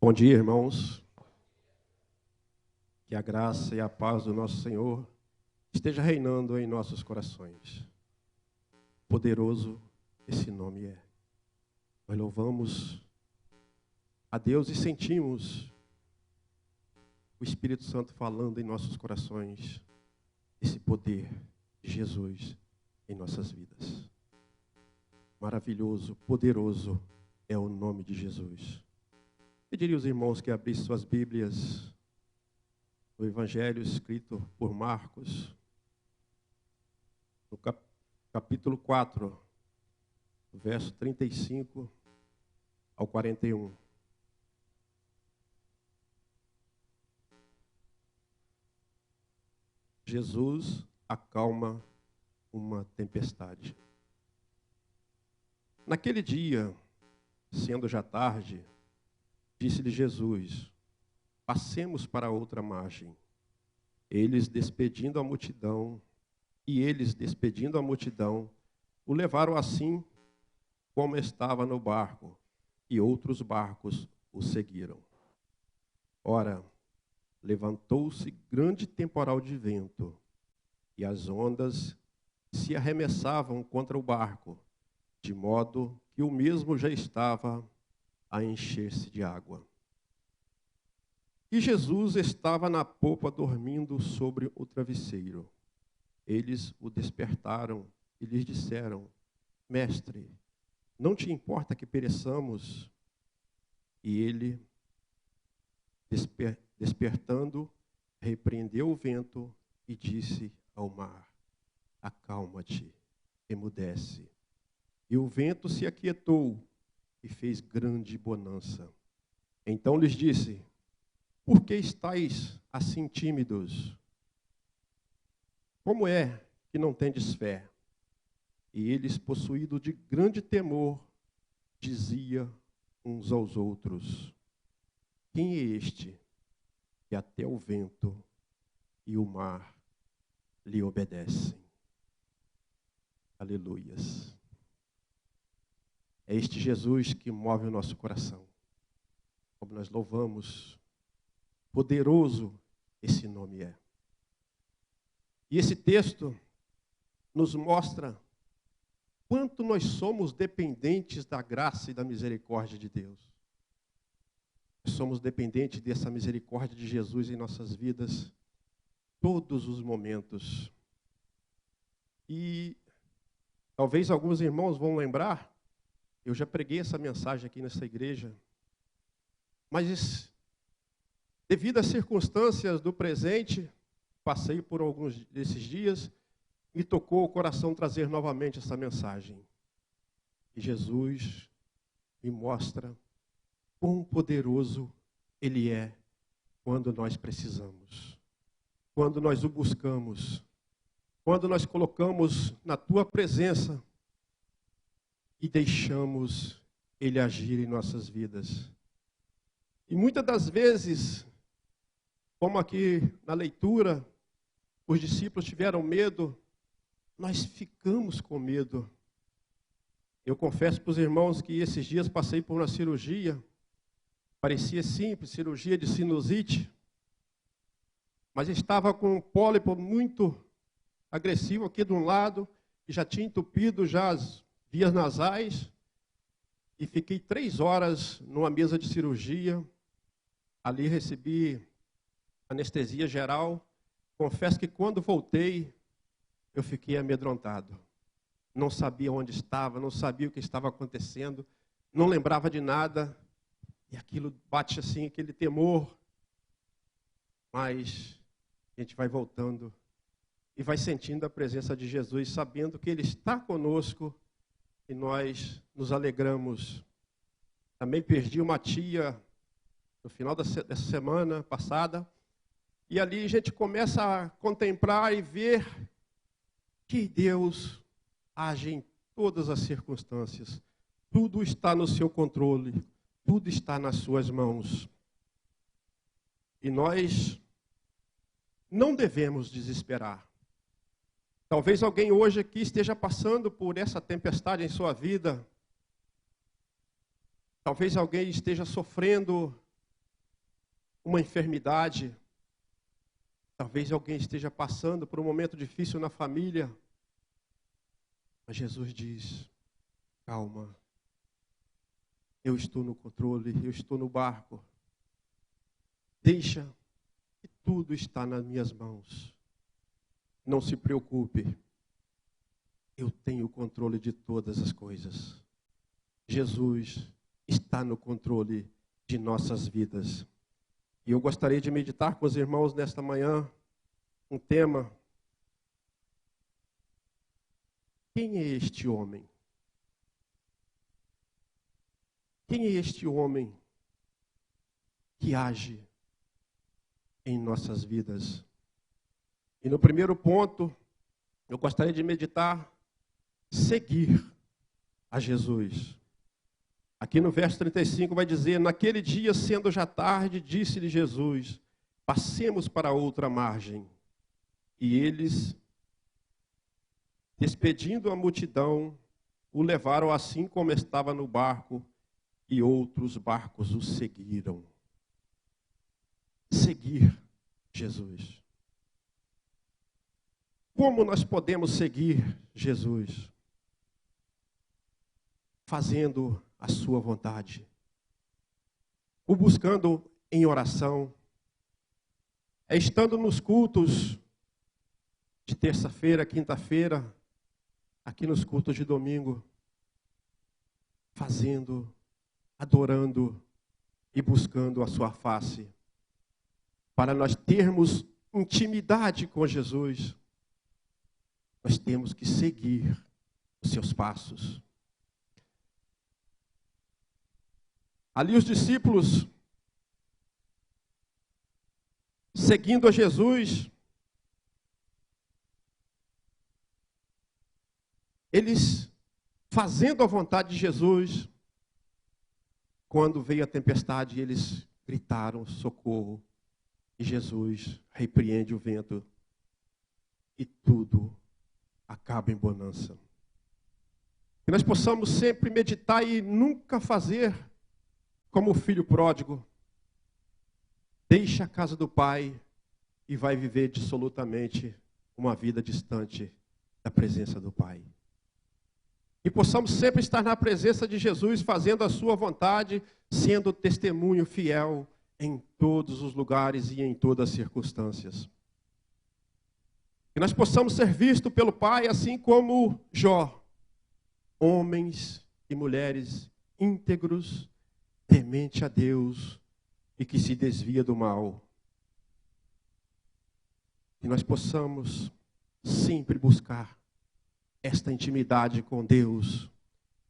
Bom dia, irmãos. Que a graça e a paz do nosso Senhor esteja reinando em nossos corações. Poderoso esse nome é. Nós louvamos a Deus e sentimos o Espírito Santo falando em nossos corações, esse poder de Jesus em nossas vidas. Maravilhoso, poderoso é o nome de Jesus. Pediria aos irmãos que abrissem suas Bíblias no Evangelho escrito por Marcos, no capítulo 4, verso 35 ao 41. Jesus acalma uma tempestade. Naquele dia, sendo já tarde, disse-lhe Jesus: passemos para outra margem. Eles despedindo a multidão, o levaram assim como estava no barco, e outros barcos o seguiram. Ora, levantou-se grande temporal de vento, e as ondas se arremessavam contra o barco, de modo que o mesmo já estava a encher-se de água. E Jesus estava na popa dormindo sobre o travesseiro. Eles o despertaram e lhes disseram: Mestre, não te importa que pereçamos? E ele, despertando, repreendeu o vento e disse ao mar: acalma-te, emudece. E o vento se aquietou e fez grande bonança. Então lhes disse: por que estáis assim tímidos? Como é que não tendes fé? E eles, possuídos de grande temor, diziam uns aos outros: quem é este que até o vento e o mar lhe obedecem? Aleluias. É este Jesus que move o nosso coração. Como nós louvamos, poderoso esse nome é. E esse texto nos mostra quanto nós somos dependentes da graça e da misericórdia de Deus. Nós somos dependentes dessa misericórdia de Jesus em nossas vidas, todos os momentos. E talvez alguns irmãos vão lembrar, eu já preguei essa mensagem aqui nessa igreja, mas devido às circunstâncias do presente, passei por alguns desses dias, me tocou o coração trazer novamente essa mensagem. E Jesus me mostra quão poderoso Ele é quando nós precisamos, quando nós o buscamos, quando nós colocamos na Tua presença e deixamos Ele agir em nossas vidas. E muitas das vezes, como aqui na leitura, os discípulos tiveram medo, nós ficamos com medo. Eu confesso para os irmãos que esses dias passei por uma cirurgia, parecia simples, cirurgia de sinusite, mas estava com um pólipo muito agressivo aqui de um lado, e já tinha entupido já as vias nasais, e fiquei 3 horas numa mesa de cirurgia. Ali recebi anestesia geral. Confesso que quando voltei, eu fiquei amedrontado. Não sabia onde estava, não sabia o que estava acontecendo, não lembrava de nada. E aquilo bate assim, aquele temor. Mas a gente vai voltando e vai sentindo a presença de Jesus, sabendo que Ele está conosco e nós nos alegramos. Também perdi uma tia no final dessa semana passada. E ali a gente começa a contemplar e ver que Deus age em todas as circunstâncias. Tudo está no seu controle, tudo está nas suas mãos. E nós não devemos desesperar. Talvez alguém hoje aqui esteja passando por essa tempestade em sua vida. Talvez alguém esteja sofrendo uma enfermidade. Talvez alguém esteja passando por um momento difícil na família. Mas Jesus diz: calma, eu estou no controle, eu estou no barco. Deixa que tudo está nas minhas mãos. Não se preocupe, eu tenho o controle de todas as coisas. Jesus está no controle de nossas vidas. E eu gostaria de meditar com os irmãos nesta manhã um tema. Quem é este homem? Quem é este homem que age em nossas vidas? E no primeiro ponto, eu gostaria de meditar, seguir a Jesus. Aqui no verso 35 vai dizer: naquele dia, sendo já tarde, disse-lhe Jesus: passemos para outra margem. E eles, despedindo a multidão, o levaram assim como estava no barco, e outros barcos o seguiram. Seguir Jesus. Como nós podemos seguir Jesus? Fazendo a sua vontade, o buscando em oração, estando nos cultos de terça-feira, quinta-feira, aqui nos cultos de domingo, fazendo, adorando e buscando a sua face, para nós termos intimidade com Jesus, nós temos que seguir os seus passos. Ali os discípulos, seguindo a Jesus, eles fazendo a vontade de Jesus, quando veio a tempestade, eles gritaram socorro, e Jesus repreende o vento, e tudo acaba em bonança. Que nós possamos sempre meditar e nunca fazer como o filho pródigo, deixa a casa do pai e vai viver dissolutamente uma vida distante da presença do pai. E possamos sempre estar na presença de Jesus, fazendo a sua vontade, sendo testemunho fiel em todos os lugares e em todas as circunstâncias. Que nós possamos ser vistos pelo Pai, assim como Jó, homens e mulheres íntegros, temente a Deus e que se desvia do mal. Que nós possamos sempre buscar esta intimidade com Deus,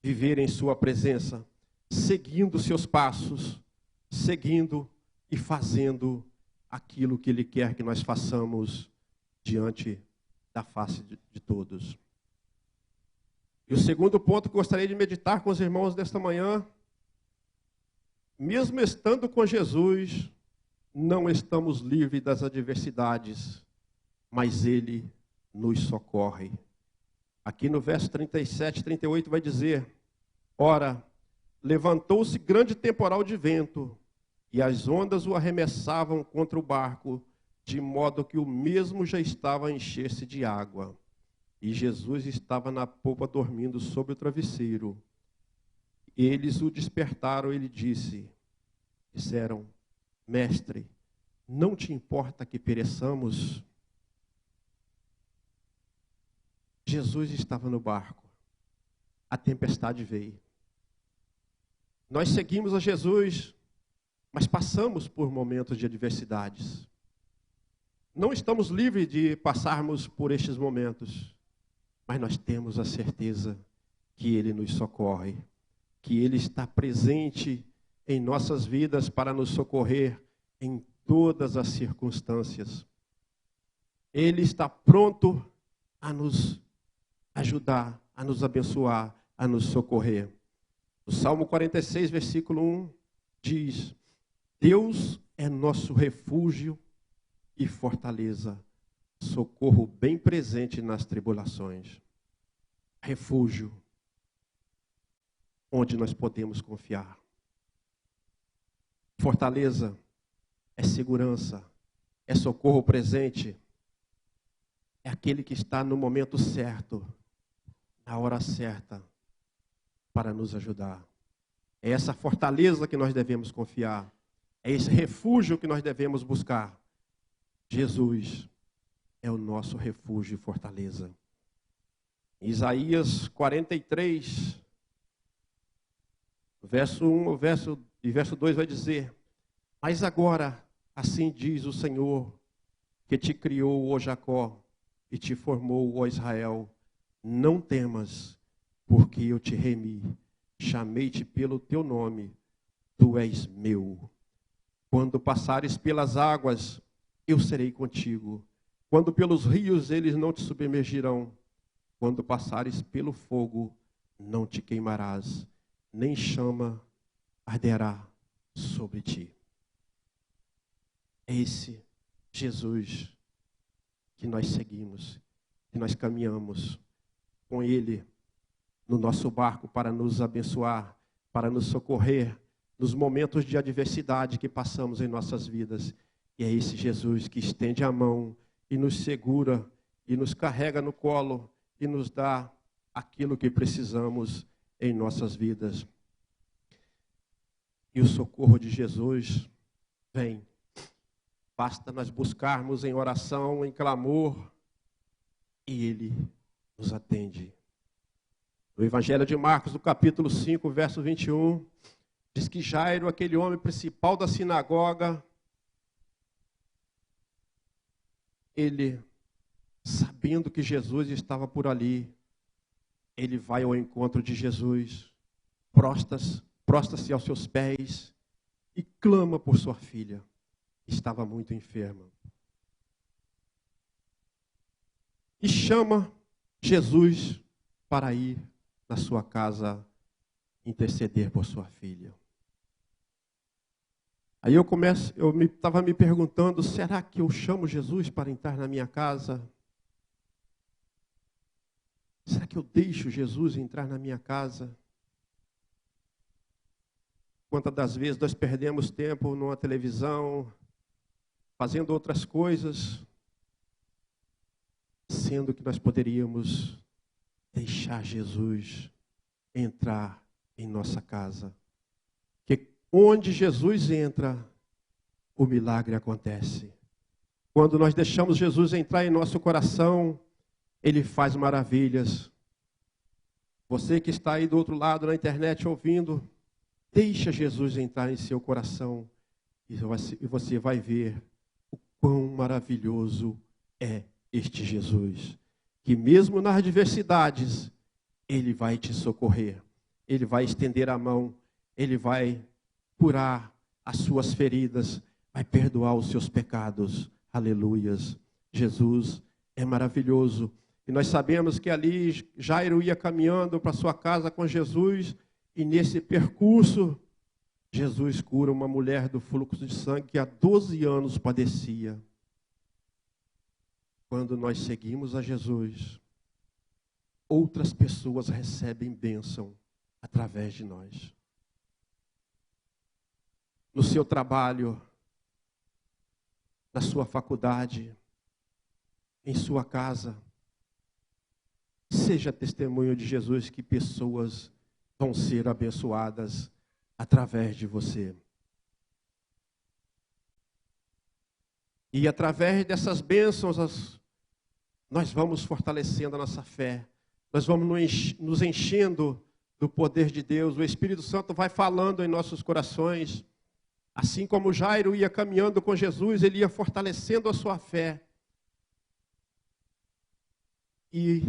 viver em sua presença, seguindo seus passos, seguindo e fazendo aquilo que Ele quer que nós façamos diante da face de todos. E o segundo ponto que gostaria de meditar com os irmãos desta manhã: mesmo estando com Jesus, não estamos livres das adversidades, mas Ele nos socorre. Aqui no verso 37, 38 vai dizer: ora, levantou-se grande temporal de vento, e as ondas o arremessavam contra o barco, de modo que o mesmo já estava a encher-se de água. E Jesus estava na popa dormindo sobre o travesseiro. Eles o despertaram e ele disseram: mestre, não te importa que pereçamos? Jesus estava no barco, a tempestade veio. Nós seguimos a Jesus, mas passamos por momentos de adversidades. Não estamos livres de passarmos por estes momentos, mas nós temos a certeza que Ele nos socorre, que Ele está presente em nossas vidas para nos socorrer em todas as circunstâncias. Ele está pronto a nos ajudar, a nos abençoar, a nos socorrer. O Salmo 46, versículo 1 diz: Deus é nosso refúgio e fortaleza, socorro bem presente nas tribulações. Refúgio, onde nós podemos confiar. Fortaleza, é segurança, é socorro presente, é aquele que está no momento certo, na hora certa, para nos ajudar. É essa fortaleza que nós devemos confiar, é esse refúgio que nós devemos buscar. Jesus é o nosso refúgio e fortaleza. Isaías 43, verso 1 verso 2 vai dizer: mas agora, assim diz o Senhor, que te criou, ó Jacó, e te formou, ó Israel, não temas, porque eu te remi, chamei-te pelo teu nome, tu és meu. Quando passares pelas águas, eu serei contigo. Quando pelos rios, eles não te submergirão. Quando passares pelo fogo, não te queimarás, nem chama arderá sobre ti. É esse Jesus que nós seguimos, que nós caminhamos com Ele no nosso barco para nos abençoar, para nos socorrer nos momentos de adversidade que passamos em nossas vidas. E é esse Jesus que estende a mão e nos segura e nos carrega no colo e nos dá aquilo que precisamos em nossas vidas. E o socorro de Jesus vem. Basta nós buscarmos em oração, em clamor, e Ele nos atende. No Evangelho de Marcos, no capítulo 5, verso 21, diz que Jairo, aquele homem principal da sinagoga, ele, sabendo que Jesus estava por ali, ele vai ao encontro de Jesus, prostra-se aos seus pés e clama por sua filha, que estava muito enferma. E chama Jesus para ir na sua casa interceder por sua filha. Aí eu estava me perguntando, será que eu chamo Jesus para entrar na minha casa? Será que eu deixo Jesus entrar na minha casa? Quantas das vezes nós perdemos tempo numa televisão, fazendo outras coisas, sendo que nós poderíamos deixar Jesus entrar em nossa casa. Que onde Jesus entra, o milagre acontece. Quando nós deixamos Jesus entrar em nosso coração, Ele faz maravilhas. Você que está aí do outro lado na internet ouvindo, deixa Jesus entrar em seu coração e você vai ver o quão maravilhoso é este Jesus. Que mesmo nas adversidades, Ele vai te socorrer. Ele vai estender a mão. Ele vai curar as suas feridas. Vai perdoar os seus pecados. Aleluias. Jesus é maravilhoso. E nós sabemos que ali Jairo ia caminhando para sua casa com Jesus. E nesse percurso, Jesus cura uma mulher do fluxo de sangue que há 12 anos padecia. Quando nós seguimos a Jesus, outras pessoas recebem bênção através de nós. No seu trabalho, na sua faculdade, em sua casa, seja testemunho de Jesus que pessoas vão ser abençoadas através de você. E através dessas bênçãos, nós vamos fortalecendo a nossa fé. Nós vamos nos enchendo do poder de Deus. O Espírito Santo vai falando em nossos corações. Assim como Jairo ia caminhando com Jesus, ele ia fortalecendo a sua fé. E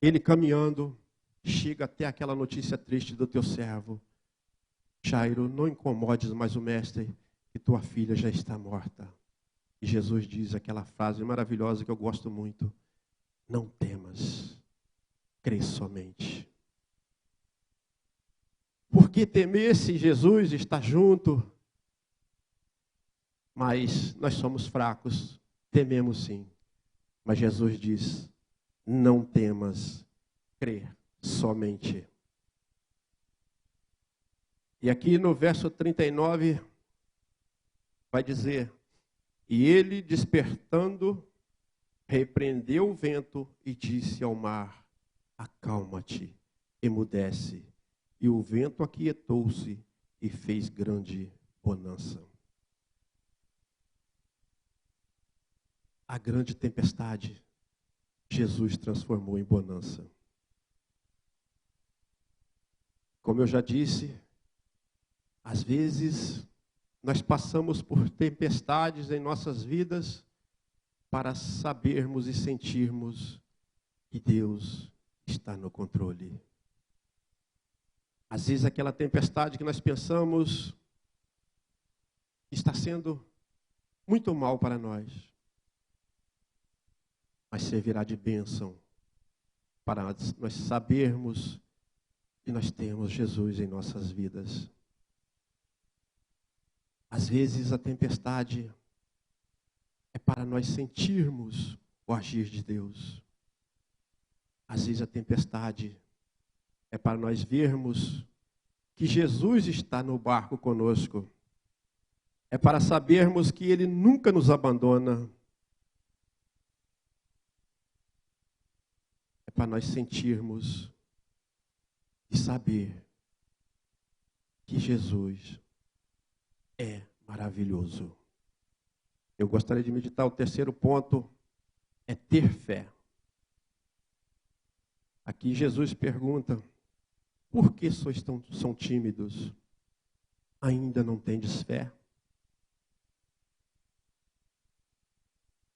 ele caminhando, chega até aquela notícia triste do teu servo. Jairo, não incomodes mais o mestre, que tua filha já está morta. E Jesus diz aquela frase maravilhosa que eu gosto muito: não temas, crê somente. Por que temer se Jesus está junto? Mas nós somos fracos, tememos sim. Mas Jesus diz: não temas, crê somente. E aqui no verso 39, vai dizer: e ele, despertando, repreendeu o vento e disse ao mar: acalma-te, emudece. E o vento aquietou-se e fez grande bonança. A grande tempestade, Jesus transformou em bonança. Como eu já disse, às vezes nós passamos por tempestades em nossas vidas para sabermos e sentirmos que Deus está no controle. Às vezes aquela tempestade que nós pensamos está sendo muito mal para nós, mas servirá de bênção para nós sabermos que nós temos Jesus em nossas vidas. Às vezes a tempestade é para nós sentirmos o agir de Deus. Às vezes a tempestade é para nós vermos que Jesus está no barco conosco. É para sabermos que Ele nunca nos abandona. É para nós sentirmos e saber que Jesus é maravilhoso. Eu gostaria de meditar o terceiro ponto, é ter fé. Aqui Jesus pergunta: por que são tímidos? Ainda não tendes fé?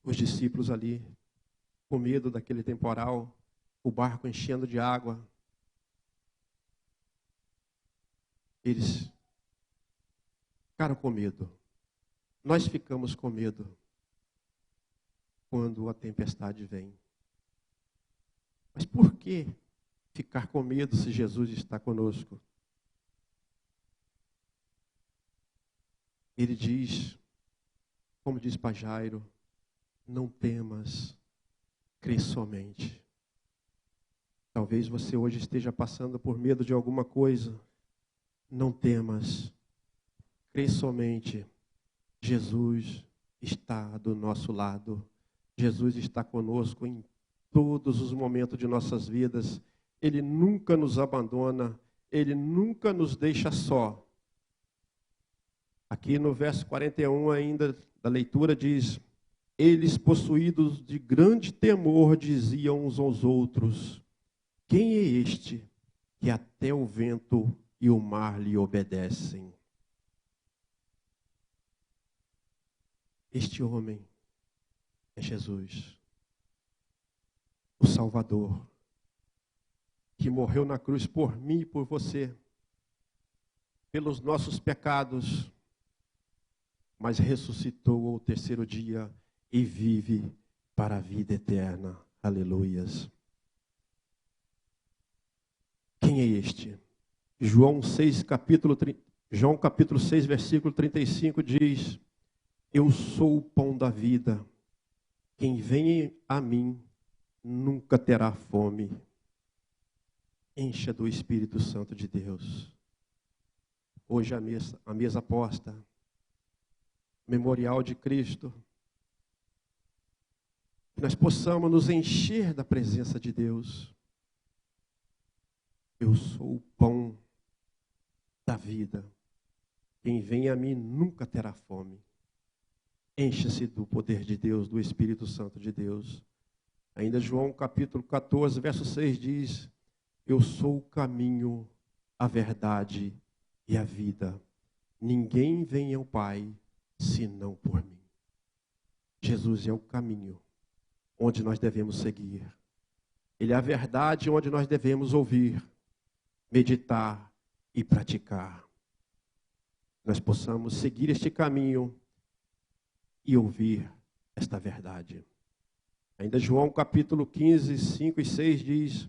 Os discípulos ali, com medo daquele temporal, o barco enchendo de água, eles ficaram com medo. Nós ficamos com medo quando a tempestade vem. Mas por que ficar com medo se Jesus está conosco? Ele diz, como diz para Jairo: não temas, crê somente. Talvez você hoje esteja passando por medo de alguma coisa. Não temas, crê somente. Jesus está do nosso lado. Jesus está conosco em todos os momentos de nossas vidas. Ele nunca nos abandona. Ele nunca nos deixa só. Aqui no verso 41 ainda da leitura diz: eles, possuídos de grande temor, diziam uns aos outros: quem é este que até o vento e o mar lhe obedecem? Este homem é Jesus, o Salvador, que morreu na cruz por mim e por você, pelos nossos pecados, mas ressuscitou ao terceiro dia e vive para a vida eterna. Aleluias. Quem é este? João capítulo 6, versículo 35 diz: eu sou o pão da vida. Quem vem a mim nunca terá fome. Encha do Espírito Santo de Deus. Hoje a mesa posta, memorial de Cristo, que nós possamos nos encher da presença de Deus. Eu sou o pão da vida. Quem vem a mim nunca terá fome. Encha-se do poder de Deus, do Espírito Santo de Deus. Ainda João capítulo 14, verso 6 diz: eu sou o caminho, a verdade e a vida. Ninguém vem ao Pai senão por mim. Jesus é o caminho onde nós devemos seguir. Ele é a verdade onde nós devemos ouvir, meditar e praticar. Nós possamos seguir este caminho e ouvir esta verdade. Ainda João capítulo 15, 5 e 6 diz: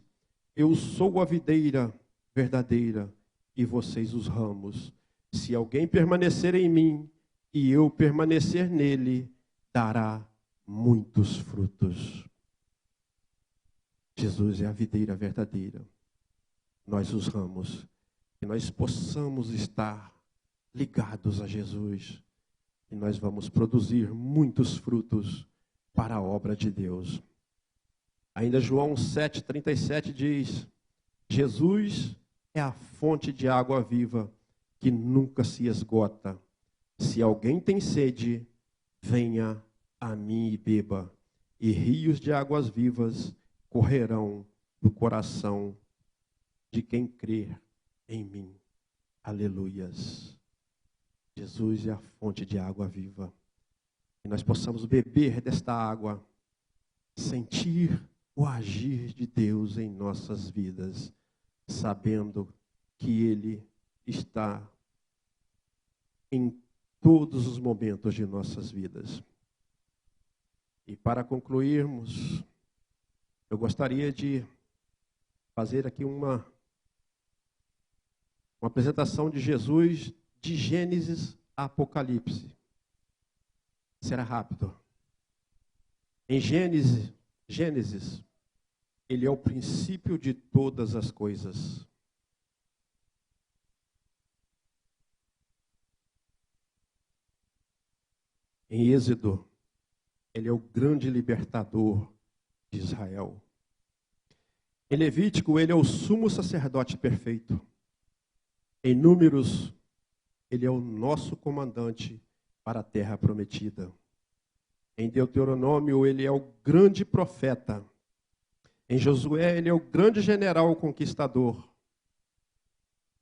eu sou a videira verdadeira e vocês os ramos. Se alguém permanecer em mim e eu permanecer nele, dará muitos frutos. Jesus é a videira verdadeira. Nós os ramos. Que nós possamos estar ligados a Jesus. e nós vamos produzir muitos frutos para a obra de Deus. Ainda João 7,37 diz: Jesus é a fonte de água viva que nunca se esgota. Se alguém tem sede, venha a mim e beba, e rios de águas vivas correrão do coração de quem crer em mim. Aleluias. Jesus é a fonte de água viva. Que nós possamos beber desta água, sentir o agir de Deus em nossas vidas, sabendo que Ele está em todos os momentos de nossas vidas. E para concluirmos, eu gostaria de fazer aqui uma apresentação de Jesus de Gênesis a Apocalipse. Será rápido. Em Gênesis, ele é o princípio de todas as coisas. Em Êxodo, ele é o grande libertador de Israel. Em Levítico, ele é o sumo sacerdote perfeito. Em Números, ele é o nosso comandante para a terra prometida. Em Deuteronômio, ele é o grande profeta. Em Josué, ele é o grande general conquistador.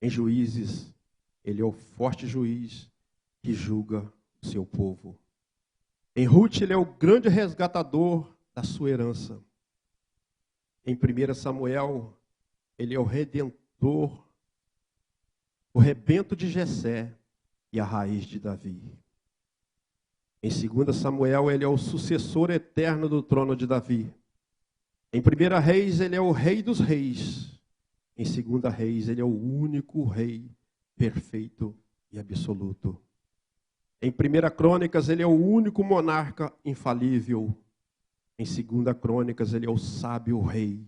Em Juízes, ele é o forte juiz que julga o seu povo. Em Ruth, ele é o grande resgatador da sua herança. Em 1 Samuel, ele é o redentor, o rebento de Jessé e a raiz de Davi. Em 2 Samuel, ele é o sucessor eterno do trono de Davi. Em 1 Reis, ele é o rei dos reis. Em 2 Reis, ele é o único rei perfeito e absoluto. Em 1 Crônicas, ele é o único monarca infalível. Em 2 Crônicas, ele é o sábio rei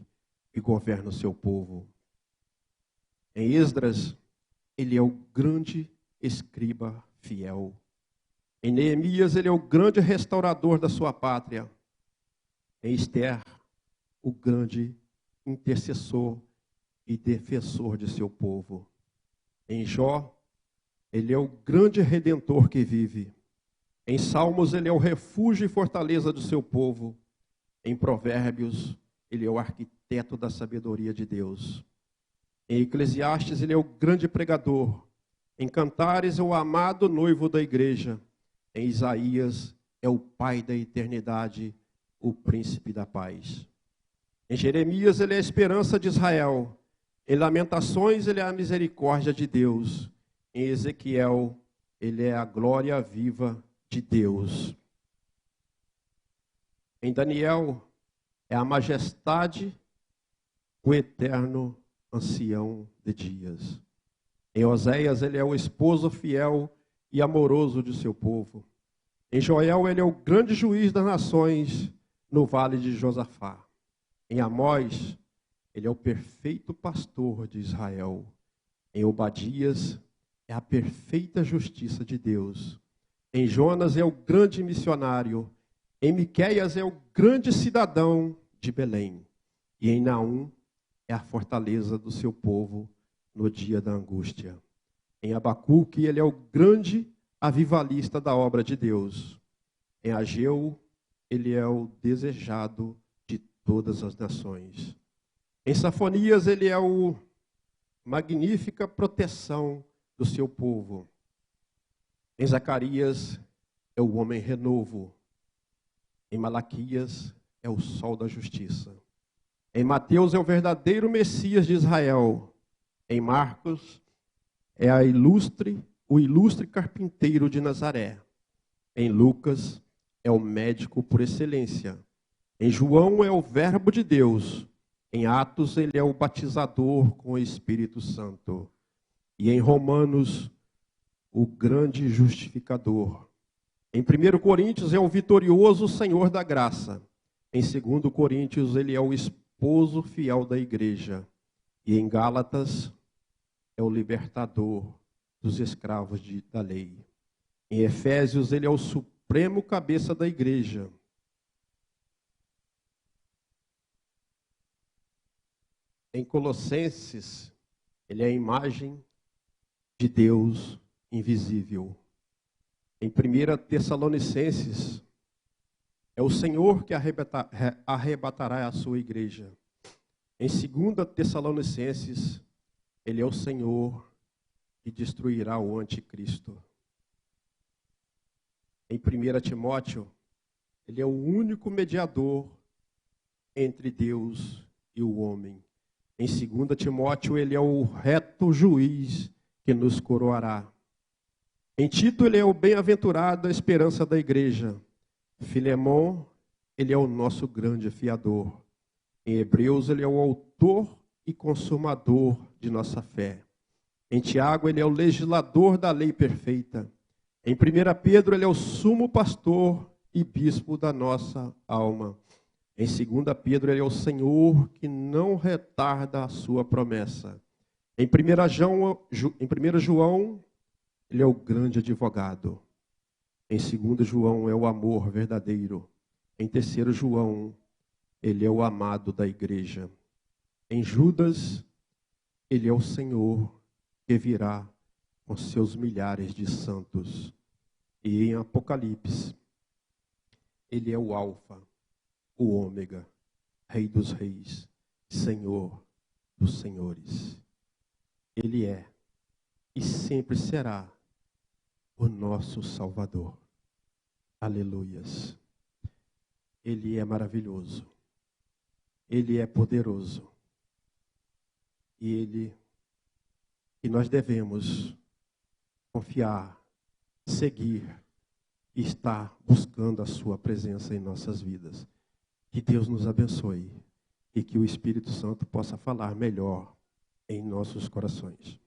que governa o seu povo. Em Esdras, ele é o grande escriba fiel. Em Neemias, ele é o grande restaurador da sua pátria. Em Esther, o grande intercessor e defensor de seu povo. Em Jó, ele é o grande redentor que vive. Em Salmos, ele é o refúgio e fortaleza do seu povo. Em Provérbios, ele é o arquiteto da sabedoria de Deus. Em Eclesiastes, ele é o grande pregador. Em Cantares, é o amado noivo da igreja. Em Isaías, é o pai da eternidade, o príncipe da paz. Em Jeremias, ele é a esperança de Israel. Em Lamentações, ele é a misericórdia de Deus. Em Ezequiel, ele é a glória viva de Deus. Em Daniel, é a majestade, o eterno ancião de dias. Em Oséias, ele é o esposo fiel e amoroso de seu povo. Em Joel, ele é o grande juiz das nações no vale de Josafá. Em Amós, ele é o perfeito pastor de Israel. Em Obadias, é a perfeita justiça de Deus. Em Jonas, é o grande missionário. Em Miqueias, é o grande cidadão de Belém. E em Naum, é a fortaleza do seu povo no dia da angústia. Em Abacuque, ele é o grande avivalista da obra de Deus. Em Ageu, ele é o desejado de todas as nações. Em Safonias, ele é a magnífica proteção do seu povo. Em Zacarias, é o homem renovo. Em Malaquias, é o sol da justiça. Em Mateus, é o verdadeiro Messias de Israel. Em Marcos, é o ilustre carpinteiro de Nazaré. Em Lucas, é o médico por excelência. Em João, é o verbo de Deus. Em Atos, ele é o batizador com o Espírito Santo. E em Romanos, o grande justificador. Em 1 Coríntios, é o vitorioso Senhor da graça. Em 2 Coríntios, ele é o esposo fiel da igreja. E em Gálatas, é o libertador dos escravos da lei. Em Efésios, ele é o supremo cabeça da igreja. Em Colossenses, ele é a imagem de Deus invisível. Em 1 Tessalonicenses, é o Senhor que arrebatará a sua igreja. Em 2 Tessalonicenses, ele é o Senhor que destruirá o anticristo. Em 1 Timóteo, ele é o único mediador entre Deus e o homem. Em 2 Timóteo, ele é o reto juiz que nos coroará. Em Tito, ele é o bem-aventurado, a esperança da igreja. Filemão, ele é o nosso grande fiador. Em Hebreus, ele é o autor e consumador de nossa fé. Em Tiago, ele é o legislador da lei perfeita. Em 1 Pedro, ele é o sumo pastor e bispo da nossa alma. Em 2 Pedro, ele é o Senhor que não retarda a sua promessa. Em 1 João, ele é o grande advogado. Em 2 João, é o amor verdadeiro. Em 3 João, ele é o amado da igreja. Em Judas, ele é o Senhor que virá com seus milhares de santos. E em Apocalipse, ele é o Alfa, o Ômega, Rei dos reis, Senhor dos senhores. Ele é e sempre será o nosso Salvador. Aleluias. Ele é maravilhoso. Ele é poderoso. E nós devemos confiar, seguir e estar buscando a sua presença em nossas vidas. Que Deus nos abençoe e que o Espírito Santo possa falar melhor em nossos corações.